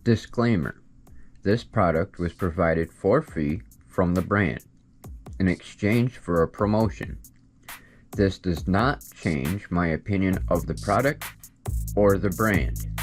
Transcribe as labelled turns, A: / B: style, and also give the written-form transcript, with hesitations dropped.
A: Disclaimer: this product was provided for free from the brand in exchange for a promotion. This does not change my opinion of the product or the brand.